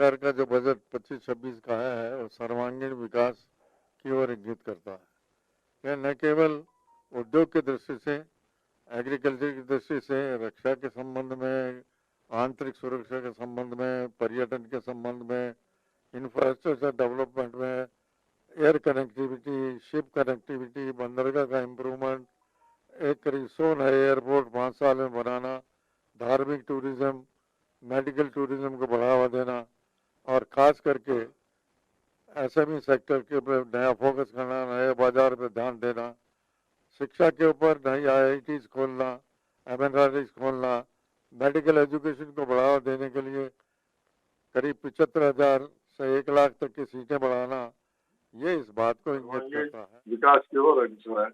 सरकार का जो बजट 25-26 का है वो सर्वांगीण विकास की ओर इंगित करता है। यह न केवल उद्योग की दृष्टि से, एग्रीकल्चर की दृष्टि से, रक्षा के संबंध में, आंतरिक सुरक्षा के संबंध में, पर्यटन के संबंध में, इंफ्रास्ट्रक्चर डेवलपमेंट में, एयर कनेक्टिविटी, शिप कनेक्टिविटी, बंदरगाह का इम्प्रूवमेंट, एक करीब 100 नए एयरपोर्ट 5 साल में बनाना, धार्मिक टूरिज्म, मेडिकल टूरिज्म को बढ़ावा देना और खास करके एसएमई सेक्टर के ऊपर नया फोकस करना, नए बाजार पे ध्यान देना, शिक्षा के ऊपर नई आईआईटीज खोलना, एमएनआरआईज खोलना, मेडिकल एजुकेशन को बढ़ावा देने के लिए करीब 75,000 से 1 लाख तक की सीटें बढ़ाना, ये इस बात को इंगित करता है विकास की ओर है।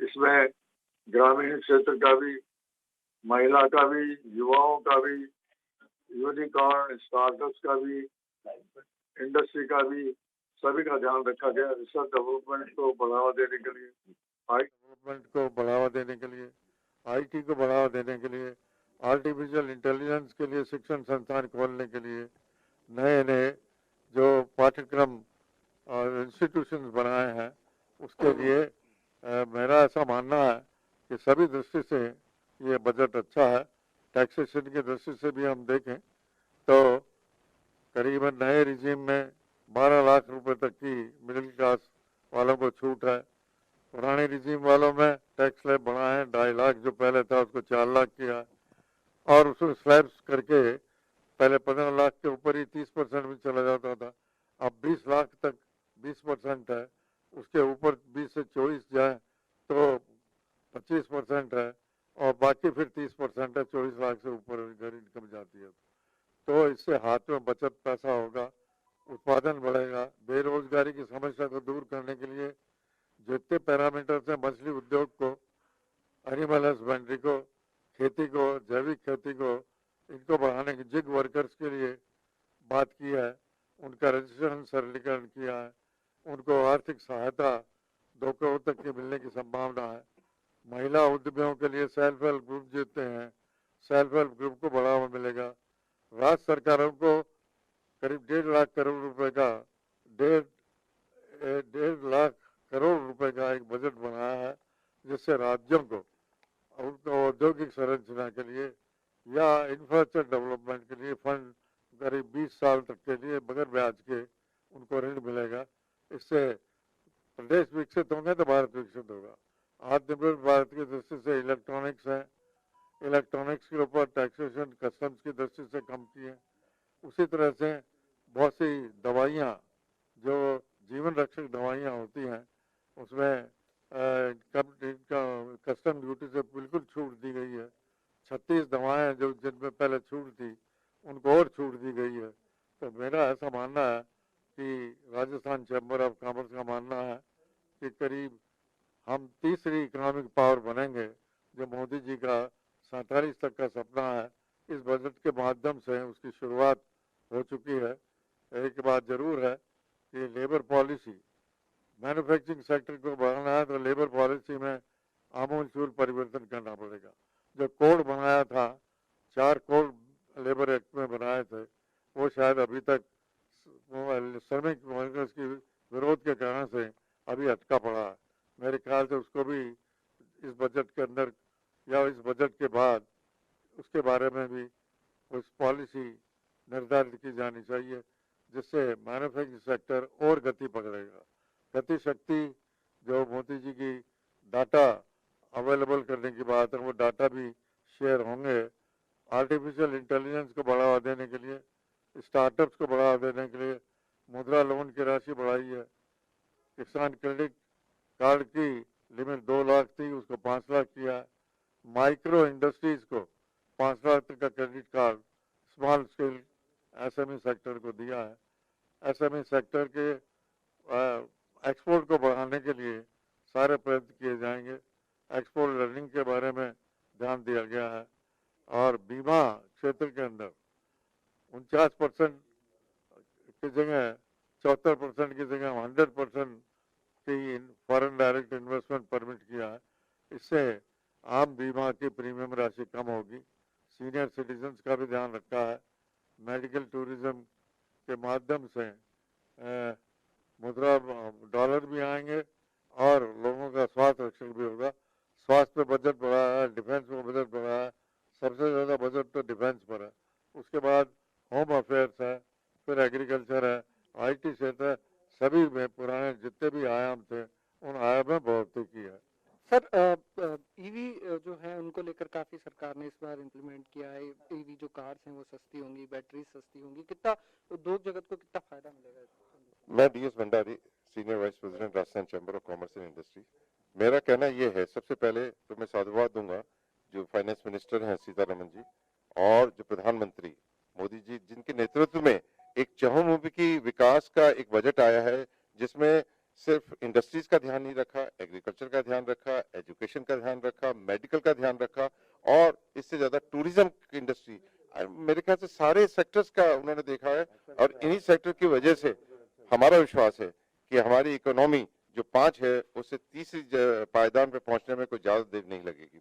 इसमें ग्रामीण क्षेत्र का भी, महिला का भी, युवाओं का भी, यूनिकॉर्न स्टार्टअप्स का भी, इंडस्ट्री का भी, सभी का ध्यान रखा गया। रिसर्च डेवलपमेंट को बढ़ावा देने के लिए, आईटी को बढ़ावा देने के लिए, आर्टिफिशियल इंटेलिजेंस के लिए शिक्षण संस्थान खोलने के लिए, नए नए जो पाठ्यक्रम और इंस्टीट्यूशन बनाए हैं उसके लिए मेरा ऐसा मानना है कि सभी दृष्टि से ये बजट अच्छा है। टैक्सेशन की दृष्टि से भी हम देखें तो करीबन नए रिजीम में 12 लाख रुपए तक की मिडिल क्लास वालों को छूट है। पुराने रिजीम वालों में टैक्स स्लैब बढ़ा है, 2.5 लाख जो पहले था उसको 4 लाख किया और उसको स्लैब्स करके पहले 15 लाख के ऊपर ही 30% में चला जाता था, अब 20 लाख तक 20% है, उसके ऊपर 20 से 24 जाए तो 25% है और बाकी फिर 30% है 24 लाख से ऊपर अगर इनकम जाती है तो इससे हाथ में बचत पैसा होगा, उत्पादन बढ़ेगा। बेरोजगारी की समस्या को दूर करने के लिए जितने पैरामीटर्स हैं मछली उद्योग को, एनिमल हस्बेंड्री को, खेती को, जैविक खेती को, इनको बढ़ाने की जिग वर्कर्स के लिए बात की है, उनका रजिस्ट्रेशन सरलीकरण किया है, उनको आर्थिक सहायता 2 करोड़ तक की मिलने की संभावना है। महिला उद्यमियों के लिए सेल्फ हेल्प ग्रुप जीतते हैं, सेल्फ हेल्प ग्रुप को बढ़ावा मिलेगा। राज्य सरकारों को करीब 1.5 लाख करोड़ रुपए का 1.5 लाख करोड़ रुपए का एक बजट बनाया है जिससे राज्यों को उनको औद्योगिक संरचना के लिए या इंफ्रास्ट्रक्चर डेवलपमेंट के लिए फंड करीब 20 साल तक के लिए बगैर ब्याज के उनको ऋण मिलेगा। इससे प्रदेश विकसित होंगे तो भारत विकसित होगा। आत्मनिर्भर भारत की दृष्टि से इलेक्ट्रॉनिक्स है, इलेक्ट्रॉनिक्स के ऊपर टैक्सेशन कस्टम्स की दृष्टि से कम की है। उसी तरह से बहुत सी दवाइयाँ जो जीवन रक्षक दवाइयाँ होती हैं उसमें कस्टम ड्यूटी से बिल्कुल छूट दी गई है। 36 दवाएं जो जिनमें पहले छूट थी उनको और छूट दी गई है। तो मेरा ऐसा मानना है कि राजस्थान चैम्बर ऑफ कॉमर्स का मानना है कि करीब हम तीसरी इकोनॉमिक पावर बनेंगे, जो मोदी जी का 47 तक का सपना है, इस बजट के माध्यम से उसकी शुरुआत हो चुकी है। एक बात जरूर है कि लेबर पॉलिसी, मैन्युफैक्चरिंग सेक्टर को बढ़ाना है तो लेबर पॉलिसी में आमूलचूल परिवर्तन करना पड़ेगा। जो कोड बनाया था, 4 कोड लेबर एक्ट में बनाए थे, वो शायद अभी तक श्रमिक वर्कर्स की विरोध के कारण से अभी अटका पड़ा है। मेरे ख्याल से उसको भी इस बजट के अंदर या इस बजट के बाद उसके बारे में भी उस पॉलिसी निर्धारित की जानी चाहिए जिससे मैन्युफैक्चरिंग सेक्टर और गति पकड़ेगा। गति शक्ति जो मोदी जी की डाटा अवेलेबल करने की बात है वो डाटा भी शेयर होंगे। आर्टिफिशियल इंटेलिजेंस को बढ़ावा देने के लिए, स्टार्टअप्स को बढ़ावा देने के लिए मुद्रा लोन की राशि बढ़ाई है। किसान क्रेडिट कार्ड की लिमिट 2 लाख थी, उसको 5 लाख किया है। माइक्रो इंडस्ट्रीज को 5 लाख तक का credit card small scale SME sector को दिया है। एसएमई सेक्टर के एक्सपोर्ट को बढ़ाने के लिए सारे प्रयत्न किए जाएंगे। एक्सपोर्ट लर्निंग के बारे में ध्यान दिया गया है और बीमा क्षेत्र के अंदर 49% की जगह 74% की जगह 100% की फॉरेन डायरेक्ट इन्वेस्टमेंट परमिट किया है। इससे आम बीमा की प्रीमियम राशि कम होगी। सीनियर सिटीजन्स का भी ध्यान रखा है। मेडिकल टूरिज्म के माध्यम से मुद्रा डॉलर भी आएंगे और लोगों का स्वास्थ्य रक्षण भी होगा। स्वास्थ्य पे बजट बढ़ा है, डिफेंस में बजट बढ़ा है, सबसे ज़्यादा बजट तो डिफेंस पर है। उसके बाद होम अफेयर्स है, फिर एग्रीकल्चर है, आईटी क्षेत्र है। सभी में पुराने जितने भी आयाम थे उन आयाम में बढ़ोतरी की है। सर ईवी जो है उनको लेकर काफी सरकार ने इस बार इम्प्लीमेंट किया है। ईवी जो कार्स हैं वो सस्ती होंगी, बैटरी सस्ती होंगी। कितना उद्योग जगत को कितना फायदा मिलेगा इससे? मैं DS Bhandari, senior vice president Rajasthan chamber of commerce and industry. मेरा कहना यह है, सबसे पहले तो मैं साधुवाद दूंगा जो फाइनेंस मिनिस्टर हैं सीतारमन जी और जो प्रधानमंत्री मोदी जी, जिनके नेतृत्व में एक चहुमुखी विकास का एक बजट आया है, जिसमें सिर्फ इंडस्ट्रीज का ध्यान नहीं रखा, एग्रीकल्चर का ध्यान रखा, एजुकेशन का ध्यान रखा, मेडिकल का ध्यान रखा और इससे ज्यादा टूरिज्म इंडस्ट्री, मेरे ख्याल से सारे सेक्टर्स का उन्होंने देखा है। और इन्हीं सेक्टर की वजह से हमारा विश्वास है कि हमारी इकोनॉमी जो 5 है उससे 30 पायदान पे पहुंचने में कोई ज्यादा देर नहीं लगेगी।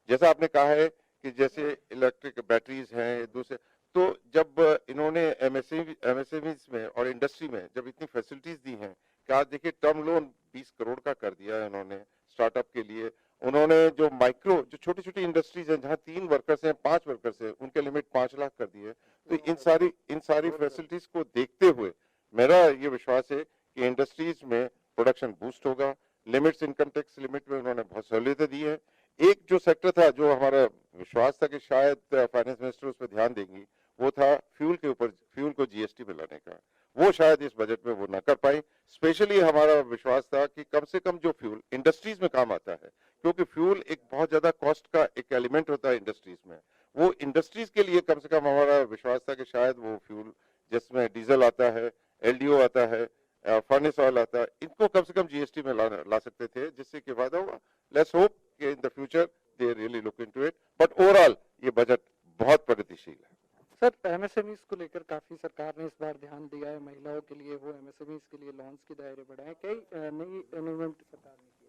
जैसा आपने कहा है कि जैसे इलेक्ट्रिक बैटरीज हैं दूसरे, तो जब इन्होंने एमएसएमईज में और इंडस्ट्री में जब इतनी फैसिलिटीज दी हैं कि आज देखिए टर्म लोन 20 करोड़ का कर दिया है इन्होंने स्टार्टअप के लिए। उन्होंने जो माइक्रो जो छोटी छोटी इंडस्ट्रीज हैं जहाँ 3 वर्कर्स हैं 5 वर्कर्स हैं उनके लिमिट 5 लाख कर दी है। तो इन सारी फैसिलिटीज को देखते हुए मेरा ये विश्वास है कि इंडस्ट्रीज में प्रोडक्शन बूस्ट होगा। लिमिट्स, इनकम टैक्स लिमिट में उन्होंने बहुत सहूलियतें दी है। एक जो सेक्टर था जो हमारा विश्वास था कि शायद फाइनेंस मिनिस्टर उस पर ध्यान देंगी, वो था फ्यूल के ऊपर, फ्यूल को जीएसटी में लाने का। वो शायद इस बजट में वो न कर पाई। स्पेशली हमारा विश्वास था कि कम से कम जो फ्यूल इंडस्ट्रीज में काम आता है, क्योंकि फ्यूल एक बहुत ज्यादा कॉस्ट का एक एलिमेंट होता है इंडस्ट्रीज में, वो इंडस्ट्रीज के लिए कम से कम हमारा विश्वास था कि शायद वो फ्यूल जिसमें डीजल आता है, एलडीओ आता है, फर्नेस ऑयल आता है, इनको कम से कम जीएसटी में ला सकते थे, जिससे कि फायदा हुआ। लेट्स होप कि in the future they really look into it, but overall ये बजट बहुत प्रगतिशील है। सर एमएसएमईज को लेकर काफी सरकार ने इस बार ध्यान दिया है। महिलाओं के लिए वो एमएसएमईज के लिए लोन्स के दायरे बढ़ाए, कई नई इन्वेस्टमेंट सरकार ने की।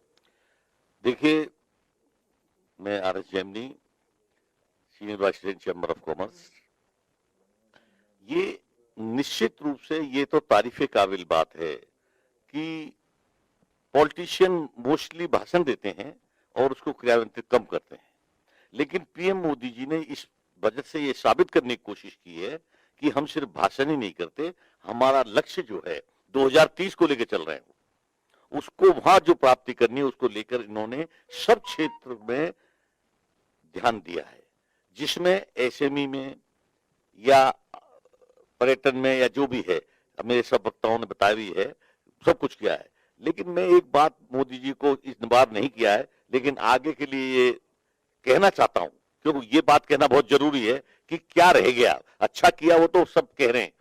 देखिए, मैं RS Gemini, senior vice president chamber of commerce. ये निश्चित रूप से ये तो तारीफ काबिल बात है कि पॉलिटिशियन मोस्टली भाषण देते हैं और उसको क्रियान्वित कम करते हैं, लेकिन पीएम मोदी जी ने इस बजट से ये साबित करने की कोशिश की है कि हम सिर्फ भाषण ही नहीं करते, हमारा लक्ष्य जो है 2030 को लेकर चल रहे हैं, उसको वहां जो प्राप्ति करनी है उसको लेकर इन्होंने सब क्षेत्र में ध्यान दिया है, जिसमें एसएमई में या पर्यटन में या जो भी है, मेरे सब वक्ताओं ने बताया भी है, सब कुछ किया है। लेकिन मैं एक बात मोदी जी को इस बार नहीं किया है, लेकिन आगे के लिए ये कहना चाहता हूं, क्योंकि ये बात कहना बहुत जरूरी है कि क्या रह गया। अच्छा किया वो तो सब कह रहे हैं।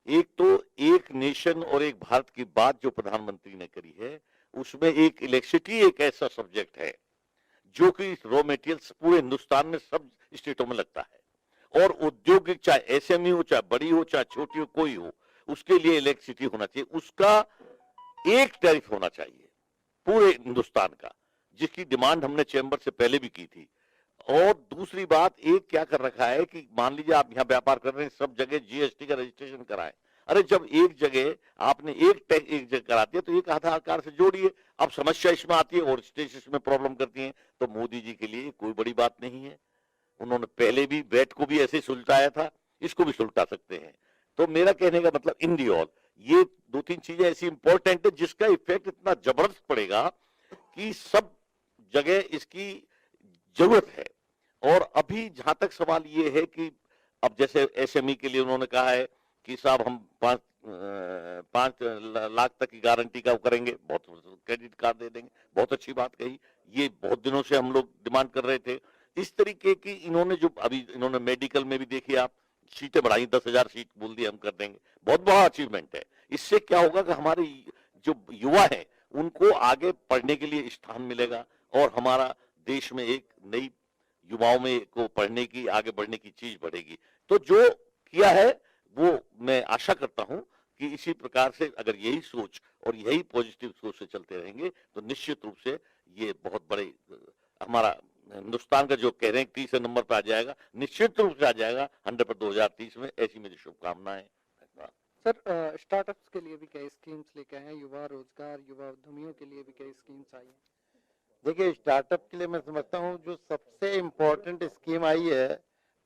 एक तो एक नेशन और एक भारत की बात जो प्रधानमंत्री ने करी है, उसमें एक इलेक्ट्रिसिटी एक ऐसा सब्जेक्ट है जो कि रॉ मटेरियल्स पूरे हिंदुस्तान में सब स्टेटों में लगता है, और औद्योगिक चाहे एसएमई हो, चाहे बड़ी हो, चाहे छोटी हो, कोई हो, उसके लिए इलेक्ट्रिसिटी होना चाहिए। उसका एक टैरिफ होना चाहिए पूरे हिंदुस्तान का, जिसकी डिमांड हमने चैम्बर से पहले भी की थी। और दूसरी बात, एक क्या कर रखा है कि मान लीजिए आप यहाँ व्यापार कर रहे हैं, सब जगह जीएसटी का रजिस्ट्रेशन कराएं। अरे जब एक जगह आपने एक टैक्स एक जगह करा दिया तो एक आधार कार्ड से जोड़िए। अब समस्या इसमें आती है और स्टेट इसमें प्रॉब्लम करती है, तो मोदी जी के लिए कोई बड़ी बात नहीं है। उन्होंने पहले भी वैट को भी ऐसे ही सुलझाया था, इसको भी सुलझा सकते हैं। तो मेरा कहने का मतलब इन दी ऑल ये 2-3 चीजें ऐसी इंपॉर्टेंट है जिसका इफेक्ट इतना जबरदस्त पड़ेगा कि सब जगह इसकी जरूरत है। और अभी जहां तक सवाल ये है कि अब जैसे एसएमई के लिए उन्होंने कहा है कि साहब हम 5 लाख तक की गारंटी का करेंगे, बहुत क्रेडिट कार्ड दे देंगे, बहुत अच्छी बात कही। ये बहुत दिनों से हम लोग डिमांड कर रहे थे। इस तरीके की इन्होंने जो अभी इन्होंने मेडिकल में भी देखिए आप सीटें बढ़ाई, 10,000 सीट बोल दी हम कर देंगे, बहुत बड़ा अचीवमेंट है। इससे क्या होगा कि हमारे जो युवा है उनको आगे पढ़ने के लिए स्थान मिलेगा और हमारा देश में एक नई युवाओं में को पढ़ने की, आगे बढ़ने की चीज बढ़ेगी। तो जो किया है वो मैं आशा करता हूं कि इसी प्रकार से अगर यही सोच और यही पॉजिटिव सोच से चलते रहेंगे तो निश्चित रूप से ये बहुत बड़े हमारा हिंदुस्तान का जो कह रहे हैं 30 नंबर पर आ जाएगा, निश्चित रूप से आ जाएगा 100 पर 2030 में। ऐसी मेरी शुभकामनाएं। सर स्टार्टअप्स के लिए भी कई स्कीम्स लेके आए हैं, युवा रोजगार, युवा उद्यमियों के लिए भी कई स्कीम्स आई हैं। देखिए, स्टार्टअप के लिए मैं समझता हूँ जो सबसे इम्पोर्टेंट स्कीम आई है,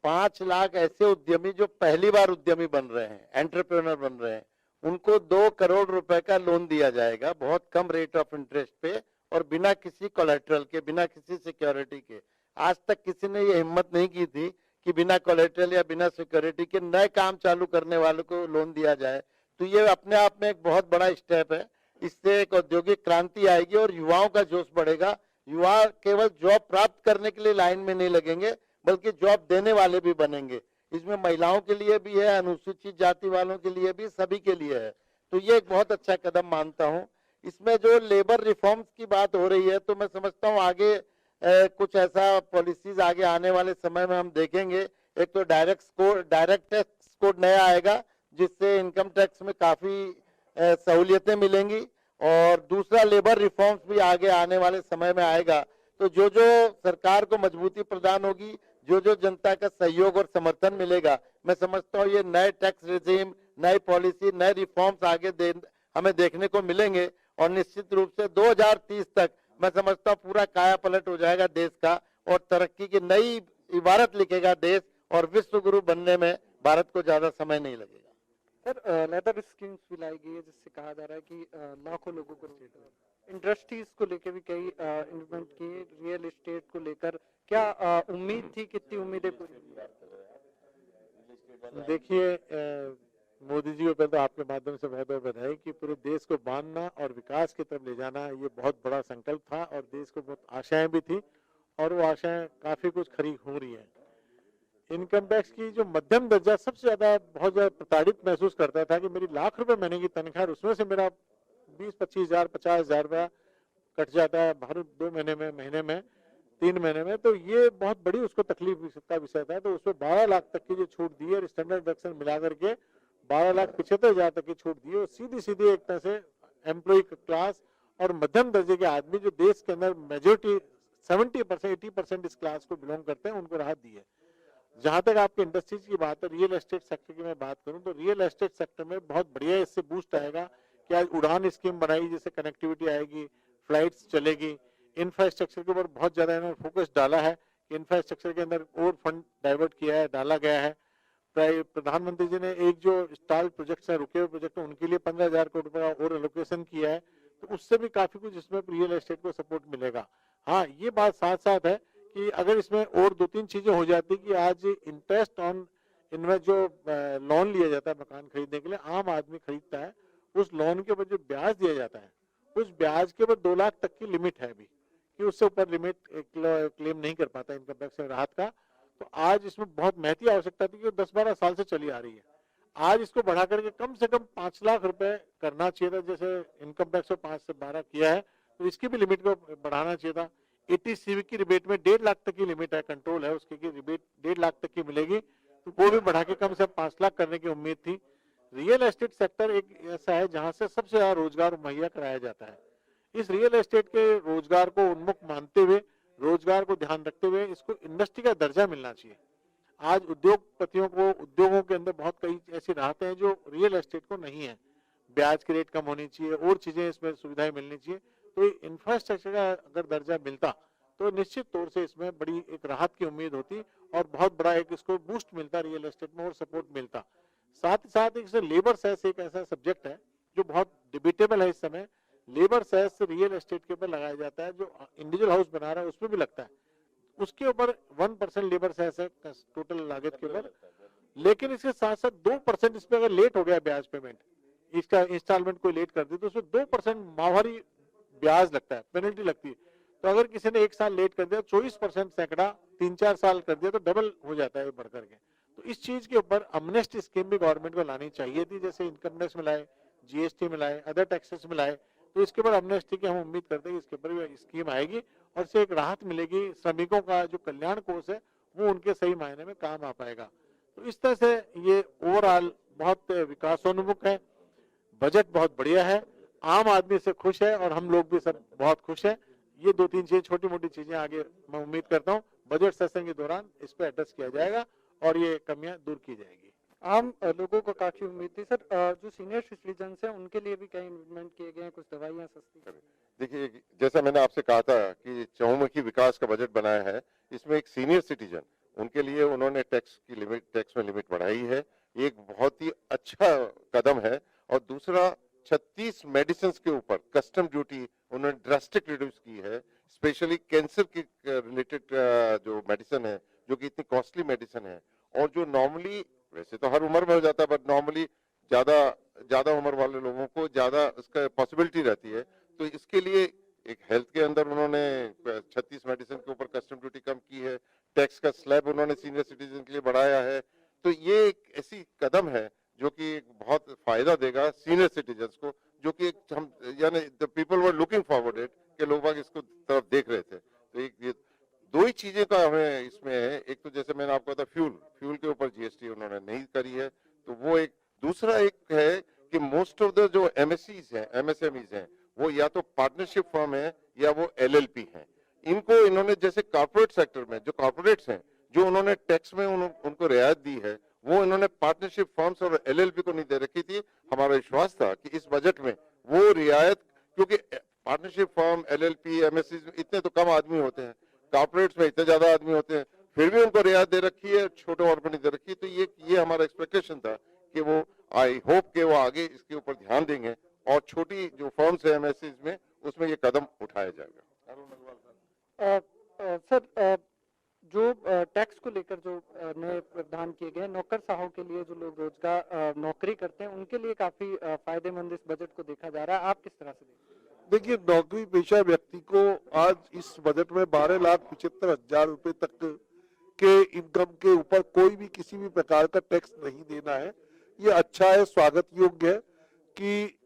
5 लाख ऐसे उद्यमी जो पहली बार उद्यमी बन रहे हैं, एंटरप्रेन्योर बन रहे हैं, उनको 2 करोड़ रुपए का लोन दिया जाएगा बहुत कम रेट ऑफ इंटरेस्ट पे और बिना किसी कोलेटरल के, बिना किसी सिक्योरिटी के। आज तक किसी ने ये हिम्मत नहीं की थी कि बिना कोलेटरल या बिना सिक्योरिटी के नए काम चालू करने वालों को लोन दिया जाए। तो ये अपने आप में एक बहुत बड़ा स्टेप है। इससे एक औद्योगिक क्रांति आएगी और युवाओं का जोश बढ़ेगा। युवा केवल जॉब प्राप्त करने के लिए लाइन में नहीं लगेंगे, बल्कि जॉब देने वाले भी बनेंगे। इसमें महिलाओं के लिए भी है, अनुसूचित जाति वालों के लिए भी, सभी के लिए है। तो ये एक बहुत अच्छा कदम मानता हूँ। इसमें जो लेबर रिफॉर्म्स की बात हो रही है, तो मैं समझता हूँ आगे कुछ ऐसा पॉलिसीज आगे आने वाले समय में हम देखेंगे। एक तो डायरेक्ट टैक्स कोड नया आएगा, जिससे इनकम टैक्स में काफी सहूलियतें मिलेंगी, और दूसरा लेबर रिफॉर्म्स भी आगे आने वाले समय में आएगा। तो जो जो सरकार को मजबूती प्रदान होगी, जो जो जनता का सहयोग और समर्थन मिलेगा, मैं समझता हूँ ये नए टैक्स रेजिम, नई पॉलिसी, नए रिफॉर्म्स आगे हमें देखने को मिलेंगे। और निश्चित रूप से 2030 तक मैं समझता हूँ पूरा काया पलट हो जाएगा देश का, और तरक्की की नई इबारत लिखेगा देश, और विश्व गुरु बनने में भारत को ज्यादा समय नहीं लगेगा। सर लेदर स्कीम्स भी लाई गई है, जिससे कहा जा रहा है कि लाखों लोगों को रोजगार। इंडस्ट्रीज को लेकर भी कई इम्प्लीमेंट किए, रियल एस्टेट को लेकर क्या उम्मीद थी, कितनी उम्मीदें पूरी हुई? देखिए, मोदी जी को पहले तो आपके माध्यम से बहुत बहुत बधाई कि पूरे देश को बांधना और विकास की तरफ ले जाना, ये बहुत बड़ा संकल्प था और देश को बहुत आशाएं भी थी, और वो आशाएं काफी कुछ खरी हो रही हैं। इनकम टैक्स की जो मध्यम दर्जा सबसे ज्यादा बहुत ज्यादा प्रताड़ित महसूस करता था कि मेरी लाख रुपए महीने की तनख्वाह, उसमें से मेरा 20-25 हजार 50 हजार रुपया कट जाता है हर 2 महीने में, महीने में 3 महीने में। तो ये बहुत बड़ी उसको तकलीफ का विषय था। तो उसमें 12 लाख तक की जो छूट दी है, और स्टैंडर्ड डिडक्शन मिला करके 12,75,000 तक की छूट दी है। और सीधी सीधी एक तरह से एम्प्लॉय क्लास और मध्यम दर्जे के आदमी, जो देश के अंदर मेजोरिटी 70% 80% इस क्लास को बिलोंग करते हैं, उनको राहत दी है। जहां तक आपके इंडस्ट्रीज की बात है, रियल एस्टेट सेक्टर की मैं बात करूं, तो रियल एस्टेट सेक्टर में बहुत बढ़िया इससे बूस्ट आएगा कि आज उड़ान स्कीम बनाई, जिससे कनेक्टिविटी आएगी, फ्लाइट्स चलेगी। इंफ्रास्ट्रक्चर के ऊपर बहुत ज्यादा इन्होंने फोकस डाला है कि इंफ्रास्ट्रक्चर के अंदर और फंड डाइवर्ट किया है, डाला गया है। प्रधानमंत्री जी ने एक जो स्टॉल प्रोजेक्ट है, रुके हुए प्रोजेक्ट है, उनके लिए 15,000 करोड़ रुपए का और एलोकेशन किया है। तो उससे भी काफी कुछ इसमें रियल एस्टेट को सपोर्ट मिलेगा। हाँ, ये बात साथ साथ है कि अगर इसमें और 2-3 चीजें हो जाती कि आज इंटरेस्ट ऑन इनमें जो लोन लिया जाता है मकान खरीदने के लिए, आम आदमी खरीदता है, उस लोन के ऊपर जो ब्याज दिया जाता है, उस ब्याज के ऊपर 2 लाख तक की लिमिट है अभी, कि उससे ऊपर लिमिट क्लेम नहीं कर पाता इनकम टैक्स में राहत का। तो आज इसमें बहुत महती आवश्यकता थी, कि 10-12 साल से चली आ रही है। आज इसको बढ़ा करके कम से कम 5 लाख रुपए करना चाहिए था, जैसे इनकम टैक्स को 5 से 12 किया है, तो इसकी भी लिमिट को बढ़ाना चाहिए था। 80 सीवी की रिबेट में 1.5 लाख तक की लिमिट है, कंट्रोल है उसकी, कि रिबेट 1.5 लाख तक की मिलेगी, तो वो भी बढ़ा के कम से कम 5 लाख करने की उम्मीद थी। रियल एस्टेट सेक्टर एक ऐसा है जहां से सबसे ज्यादा रोजगार मुहैया कराया जाता है। इस रियल एस्टेट के रोजगार को उन्मुख मानते हुए, रोजगार को ध्यान रखते हुए, इसको इंडस्ट्री का दर्जा मिलना चाहिए। आज उद्योगपतियों को, उद्योगों के अंदर बहुत कई ऐसी राहतें हैं जो रियल एस्टेट को नहीं है। ब्याज की रेट कम होनी चाहिए, और चीजें इसमें सुविधाएं मिलनी चाहिए। तो इंफ्रास्ट्रक्चर का अगर दर्जा मिलता तो निश्चित तौर से इसमें बड़ी एक राहत की उम्मीद होती, और बहुत बड़ा एक इसको बूस्ट मिलता रियल एस्टेट में, और सपोर्ट मिलता। साथ ही साथ एक लेबर सेस एक ऐसा सब्जेक्ट है जो बहुत डिबेटेबल है इस समय। लेबर सेस रियल एस्टेट के ऊपर लगाया जाता है, जो इंडिविजुअल हाउस बना रहा है उसमें भी लगता है, उसके ऊपर 1% लेबर सेस है टोटल लागत के ऊपर। लेकिन इसके साथ साथ 2% इसमें अगर लेट हो गया ब्याज पेमेंट, इसका इंस्टॉलमेंट कोई लेट कर दी, तो उसमें 2% माहवारी ब्याज लगता है, पेनल्टी लगती है। तो अगर किसी ने 1 साल लेट कर दिया, 24% सैकड़ा 3-4 साल कर दिया, तो डबल हो जाता है बढ़ करके। तो इस चीज के ऊपर अमनेस्टी स्कीम भी गवर्नमेंट को लानी चाहिए थी, जैसे इनकम टैक्स मिलाए, जीएसटी मिलाए, अदर टैक्सेस मिलाए। तो इसके ऊपर अमनेस्टी की हम उम्मीद करते हैं कि इसके ऊपर भी स्कीम आएगी, और इससे एक राहत मिलेगी। श्रमिकों का जो कल्याण कोष है वो उनके सही मायने में काम आ पाएगा। तो इस तरह से ये ओवरऑल बहुत विकासोन्मुख है, बजट बहुत बढ़िया है, आम आदमी से खुश है, और हम लोग भी सब बहुत खुश है। ये 2-3 चीजें, छोटी मोटी चीजें आगे मैं उम्मीद करता हूँ बजट सेशन के दौरान इस पर एड्रेस किया जाएगा, और ये कमियां दूर की जाएगी। आम लोगों को काफी उम्मीद थी सर। जो सीनियर सिटीजन हैं उनके लिए भी कई इन्वेस्टमेंट किए गए हैं, कुछ दवाइयाँ सस्ती। देखिए, जैसा मैंने आपसे कहा था कि चहुमुखी विकास का बजट बनाया है, इसमें एक सीनियर सिटीजन उनके लिए उन्होंने टैक्स में लिमिट बढ़ाई है, एक बहुत ही अच्छा कदम है। और दूसरा, 36 मेडिसिन के ऊपर कस्टम ड्यूटी उन्होंने ड्रास्टिक रिड्यूस की है, स्पेशली कैंसर के रिलेटेड जो मेडिसिन है, जो कि इतनी कॉस्टली मेडिसिन है और जो नॉर्मली, वैसे तो हर उम्र में हो जाता है, बट नॉर्मली ज्यादा उम्र वाले लोगों को ज्यादा इसका पॉसिबिलिटी रहती है। तो इसके लिए एक हेल्थ के अंदर उन्होंने 36 मेडिसिन के ऊपर कस्टम ड्यूटी कम की है, टैक्स का स्लैब उन्होंने सीनियर सिटीजन के लिए बढ़ाया है। तो ये एक ऐसी कदम है जो कि एक बहुत फायदा देगा सीनियर सिटीजन्स को, जो कि हम यानी the people were looking forward it, के लोग बाग इसको तरफ देख रहे थे। तो एक ये दो ही चीजें का हमें इसमें है, एक तो जैसे मैंने आपको बताया फ्यूल के ऊपर जीएसटी उन्होंने नहीं करी है, तो वो एक। दूसरा एक है कि मोस्ट ऑफ द जो एमएसईज हैं, एमएसएमईज हैं, वो या तो पार्टनरशिप फर्म है या वो एलएलपी हैं। इनको इन्होंने जैसे कॉर्पोरेट सेक्टर में जो कॉर्पोरेट्स हैं, जो उन्होंने टैक्स में उनको रियायत दी है, वो इन्होंने पार्टनरशिप फर्म्स और एलएलपी को नहीं दे रखी थी। हमारा विश्वास था कि इस बजट में वो रियायत, क्योंकि पार्टनरशिप फर्म, एलएलपी, एमएससी इतने तो कम आदमी होते हैं, कॉर्पोरेट्स में इतने ज्यादा आदमी होते हैं, फिर भी उनको रियायत दे रखी है, छोटे और को नहीं दे रखी। तो ये हमारा एक्सपेक्टेशन था कि वो, आई होप के वो आगे इसके ऊपर ध्यान देंगे और छोटी जो फर्म्स है एमएससी में, उसमें ये कदम उठाया जाएगा। सर, जो टैक्स को लेकर जो नए प्रावधान किए गए हैं, नौकरशाहों के लिए, जो लोग रोजगार नौकरी करते हैं, उनके लिए काफी फायदेमंद इस बजट को देखा जा रहा है। आप किस तरह से देखते हैं? देखिए, नौकरी पेशा व्यक्ति को आज इस बजट में 12,75,000 रुपए तक के इनकम के ऊपर कोई भी किसी भी प्रकार का टैक्स नहीं देना है। ये अच्छा है, स्वागत योग्य है कि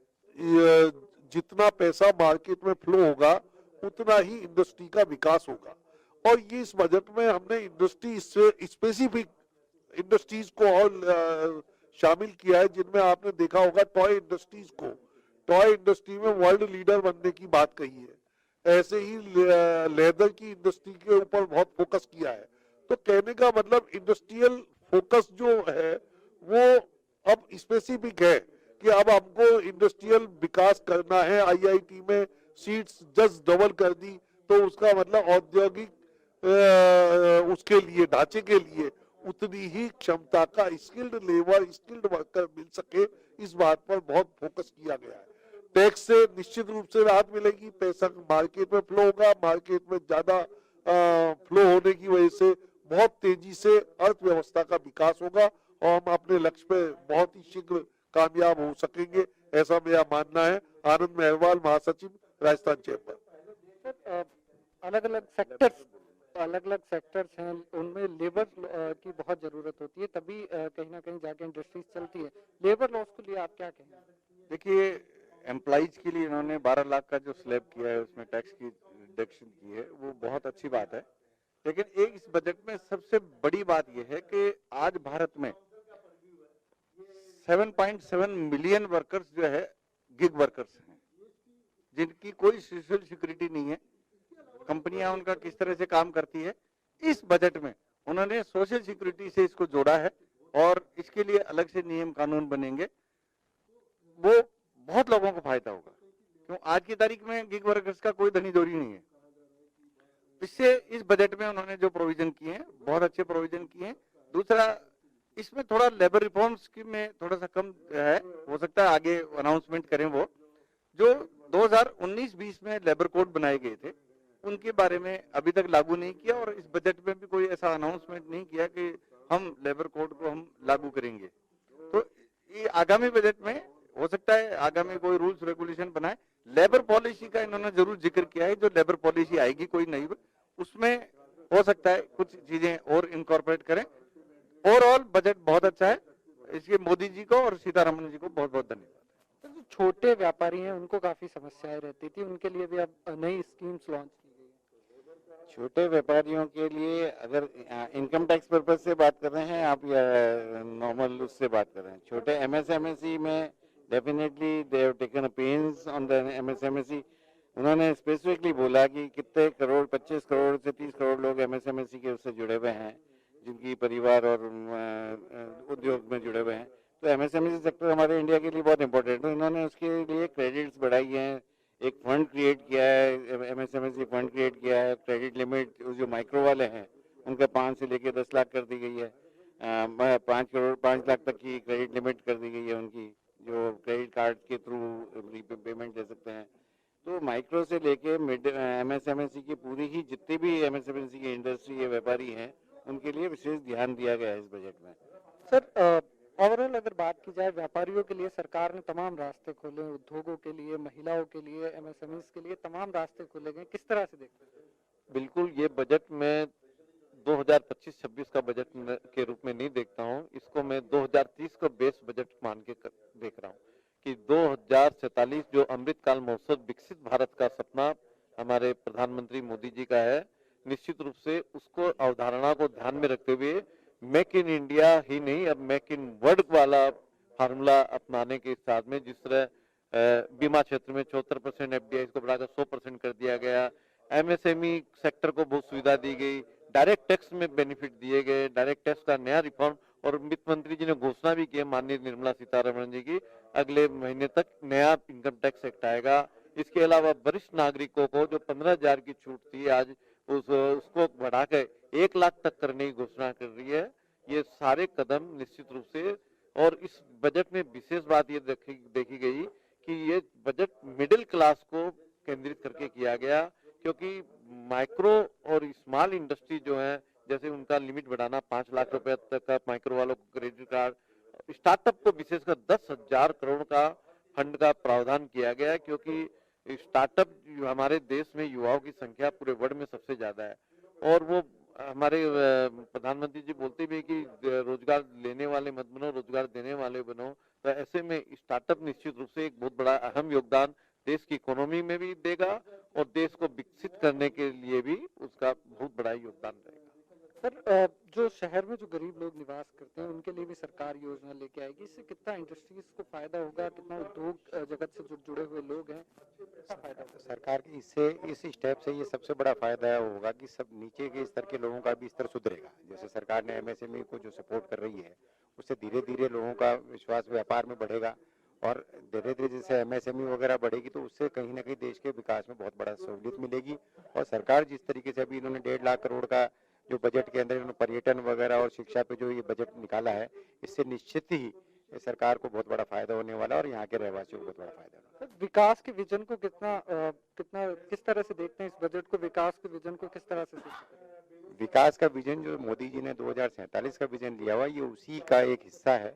जितना पैसा मार्केट में फ्लो होगा उतना ही इंडस्ट्री का विकास होगा। और ये इस बजट में हमने इंडस्ट्री स्पेसिफिक इंडस्ट्रीज को और शामिल किया है, जिनमें आपने देखा होगा टॉय इंडस्ट्रीज को, टॉय इंडस्ट्री में वर्ल्ड लीडर बनने की बात कही है। ऐसे ही लेदर की इंडस्ट्री के ऊपर बहुत फोकस किया है। तो कहने का मतलब इंडस्ट्रियल फोकस जो है वो अब स्पेसिफिक है कि अब हमको इंडस्ट्रियल विकास करना है। आईआईटी में सीट्स जस्ट डबल कर दी तो उसका मतलब औद्योगिक उसके लिए, ढांचे के लिए उतनी ही क्षमता का स्किल्ड लेबर, स्किल्ड वर्कर मिल सके, इस बात पर बहुत फोकस किया गया है। टैक्स से निश्चित रूप से राहत मिलेगी, पैसा मार्केट में फ्लो होगा, मार्केट में ज्यादा फ्लो होने की वजह से बहुत तेजी से अर्थव्यवस्था का विकास होगा और हम अपने लक्ष्य पे बहुत ही शीघ्र कामयाब हो सकेंगे, ऐसा मेरा मानना है। आनंद मेहरवाल, महासचिव, राजस्थान चैम्बर। अलग अलग सेक्टर्स हैं, उनमें लेबर की बहुत जरूरत होती है, तभी कहीं ना कहीं जाके इंडस्ट्रीज चलती है। लेबर लॉस के लिए आप क्या कहेंगे? देखिए, एम्प्लॉइज के लिए इन्होंने 12 लाख का जो स्लैब किया है, उसमें टैक्स की रिडक्शन की है, वो बहुत अच्छी बात है। लेकिन एक इस बजट में सबसे बड़ी बात यह है कि आज भारत में 7.7 मिलियन वर्कर्स जो है गिग वर्कर्स हैं, जिनकी कोई सोशल सिक्योरिटी नहीं है। कंपनियां उनका किस तरह से काम करती है, इस बजट में उन्होंने सोशल सिक्योरिटी से इसको जोड़ा है और इसके लिए अलग से नियम कानून बनेंगे। वो बहुत लोगों को फायदा होगा, क्यों आज की तारीख में गिग वर्कर्स का कोई धनी-धोरी नहीं है। इससे इस बजट में उन्होंने जो प्रोविजन किए हैं, बहुत अच्छे प्रोविजन किए हैं। दूसरा, इसमें थोड़ा लेबर रिफॉर्म्स की में थोड़ा सा कम है, हो सकता है आगे अनाउंसमेंट करें। वो जो 2019-20 में लेबर कोड बनाए गए थे, उनके बारे में अभी तक लागू नहीं किया और इस बजट में भी कोई ऐसा अनाउंसमेंट नहीं किया कि हम लेबर कोड को हम लागू करेंगे। तो ये आगामी बजट में हो सकता है आगामी कोई रूल्स रेगुलेशन बनाए। लेबर पॉलिसी का इन्होंने जरूर जिक्र किया है, जो लेबर पॉलिसी आएगी कोई नई, उसमें हो सकता है कुछ चीजें और इनकॉर्पोरेट करें। ओवरऑल बजट बहुत अच्छा है। इसके मोदी जी को और सीतारमण जी को बहुत बहुत धन्यवाद। जो छोटे व्यापारी हैं उनको काफी समस्याएं रहती थी, उनके लिए भी अब नई स्कीम्स लॉन्च की गई है। छोटे व्यापारियों के लिए अगर इनकम टैक्स पर्पज से बात कर रहे हैं आप या नॉर्मल उससे बात कर रहे हैं, छोटे एमएसएमएसई में definitely they have taken a pains on the MSMSE. उन्होंने स्पेसिफिकली बोला कि कितने करोड़, 25 करोड़ से 30 करोड़ लोग एमएसएमएसई के उससे जुड़े हुए हैं, जिनकी परिवार और उद्योग में जुड़े हुए हैं। तो एमएसएमई सेक्टर हमारे इंडिया के लिए बहुत इंपॉर्टेंट है। इन्होंने उसके लिए क्रेडिट्स बढ़ाई हैं, एक फंड क्रिएट किया है, एमएसएमई फंड क्रिएट किया है, क्रेडिट लिमिट जो माइक्रो वाले हैं उनका 5 से लेकर 10 लाख कर दी गई है। 5 लाख तक की क्रेडिट लिमिट कर दी गई है उनकी, जो क्रेडिट कार्ड के थ्रू पेमेंट दे सकते हैं। तो माइक्रो से लेके मिड एमएसएमई की पूरी ही जितनी भी एमएसएमई की इंडस्ट्री है, व्यापारी हैं, उनके लिए विशेष ध्यान दिया गया है इस बजट में। सर ओवरऑल अगर बात की जाए, व्यापारियों के लिए सरकार ने तमाम रास्ते खोले, उद्योगों के लिए, महिलाओं के लिए, एमएसएमई के लिए तमाम रास्ते खोले गए, किस तरह से देखते हैं? बिल्कुल, ये बजट में 2025-26 का बजट के रूप में नहीं देखता हूँ, इसको मैं 2030 का बेस बजट मान के देख रहा हूँ कि 2047 जो अमृत काल महोत्सव विकसित भारत का सपना हमारे प्रधानमंत्री मोदी जी का है, निश्चित रूप से उसको अवधारणा को ध्यान में रखते हुए मेक इन इंडिया ही नहीं, अब मेक इन वर्ल्ड वाला फार्मूला अपनाने के साथ में, जिस तरह बीमा क्षेत्र में 74% एफडीआई को बढ़ाकर 100% कर दिया गया, एमएसएमई सेक्टर को बहुत सुविधा दी गई, डायरेक्ट टैक्स में बेनिफिट दिए गए, डायरेक्ट टैक्स का नया रिफॉर्म, और वित्त मंत्री जी ने घोषणा भी की है, माननीय निर्मला सीतारमण जी की, अगले महीने तक नया इनकम टैक्स एक्ट आएगा। इसके अलावा वरिष्ठ नागरिकों को जो 15,000 की छूट थी, आज उसको बढ़ाकर 1 लाख तक करने की घोषणा कर रही है। ये सारे कदम निश्चित रूप से, और इस बजट में विशेष बात ये देखी गई कि ये बजट मिडिल क्लास को केंद्रित करके किया गया, क्योंकि माइक्रो और स्मॉल इंडस्ट्री जो है, जैसे उनका लिमिट बढ़ाना 5 लाख रुपए तक का माइक्रो वालों को क्रेडिट कार्ड, स्टार्टअप को विशेषकर 10,000 करोड़ का फंड का प्रावधान किया गया है, क्योंकि स्टार्टअप हमारे देश में युवाओं की संख्या पूरे वर्ल्ड में सबसे ज्यादा है, और वो हमारे प्रधानमंत्री जी बोलते भी कि रोजगार लेने वाले मत बनो, रोजगार देने वाले बनो। तो ऐसे में स्टार्टअप निश्चित रूप से एक बहुत बड़ा अहम योगदान देश की इकोनॉमी में भी देगा, और देश को विकसित करने के लिए भी उसका बहुत बड़ा योगदान रहेगा। सर जो शहर में जो गरीब लोग निवास करते हैं उनके लिए भी सरकार योजना लेके आएगी, इससे कितना इंडस्ट्रीज को फायदा होगा, कितना उद्योग जगत से जो जुड़े हुए लोग हैं कितना फायदा होगा? सरकार की इस स्टेप से ये सबसे बड़ा फायदा होगा कि सब नीचे के स्तर के लोगों का भी स्तर सुधरेगा। जैसे सरकार ने एमएसएमई को जो सपोर्ट कर रही है, उससे धीरे धीरे लोगों का विश्वास व्यापार में बढ़ेगा, और धीरे धीरे जैसे एमएसएमई वगैरह बढ़ेगी तो उससे कहीं ना कहीं देश के विकास में बहुत बड़ा सहूलियत मिलेगी। और सरकार जिस तरीके से अभी इन्होंने 1.5 लाख करोड़ का जो बजट के अंदर इन्होंने पर्यटन वगैरह और शिक्षा पे जो ये बजट निकाला है, इससे निश्चित ही सरकार को बहुत बड़ा फायदा होने वाला है, और यहाँ के रहवासियों को बहुत बड़ा फायदा होगा। सर विकास के विजन को किस तरह से देखते हैं? इस बजट को, विकास के विजन को किस तरह से देखते हैं? विकास का विजन जो मोदी जी ने 2047 का विजन लिया हुआ, ये उसी का एक हिस्सा है,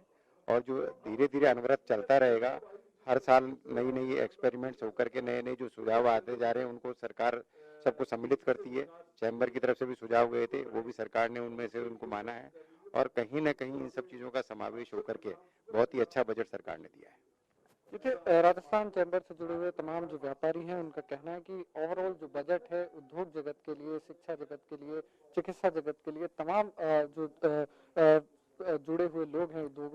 और जो धीरे धीरे अनवरत चलता रहेगा। हर साल नई नई एक्सपेरिमेंट्स होकर के नए नए जो सुझाव आते जा रहे हैं, उनको सरकार सबको सम्मिलित करती है। चैम्बर की तरफ से भी सुझाव गए थे, वो भी सरकार ने उनमें से उनको माना है, और कहीं ना कहीं इन सब चीजों का समावेश होकर के बहुत ही अच्छा बजट सरकार ने दिया है। देखिए राजस्थान चैम्बर से जुड़े हुए तमाम जो व्यापारी हैं उनका कहना है कि ओवरऑल जो बजट है उद्योग जगत के लिए, शिक्षा जगत के लिए, चिकित्सा जगत के लिए, तमाम जो जुड़े हुए लोग हैं उद्योग